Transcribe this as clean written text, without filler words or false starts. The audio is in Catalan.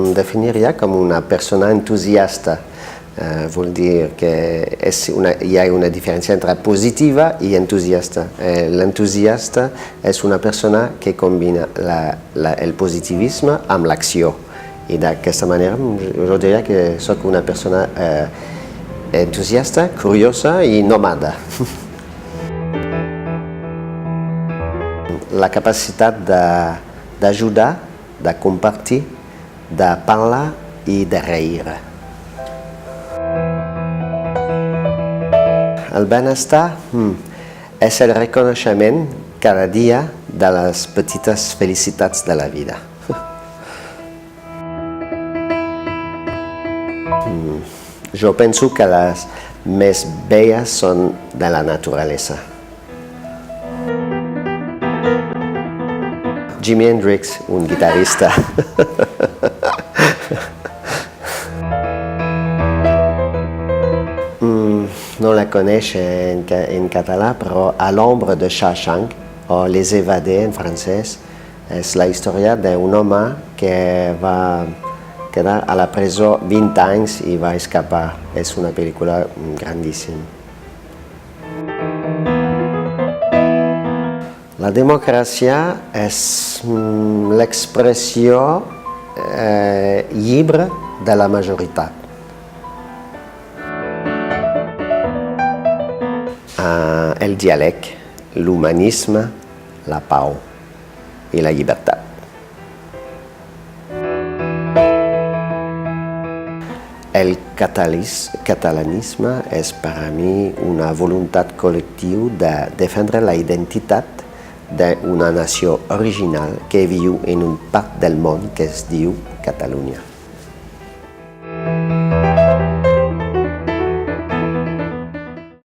em definiria com una persona entusiasta. Vol dir que hi ha una diferència entre positiva i entusiasta. L'entusiasta és una persona que combina el positivisme amb l'acció. I d'aquesta manera jo diria que soc una persona entusiasta, curiosa i nòmada. La capacitat d'ajudar, de compartir, de parlar i de reir. El benestar és el reconeixement cada dia de les petites felicitats de la vida. Jo penso que les més belles són de la naturalesa. Jimi Hendrix, un guitarrista. No la coneix en català, però A l'ombre de Shawshank, o Les évadés en francès, és la història d'un home que va quedar a la presó 20 anys i va escapar. És una pel·lícula grandíssima. La democràcia és l'expressió lliure de la majoritat. El diàleg, l'humanisme, la pau i la llibertat. El catalanisme és per a mi una voluntat col·lectiva de defendre la identitat d'una nació original que viu en un part del món que es diu Catalunya.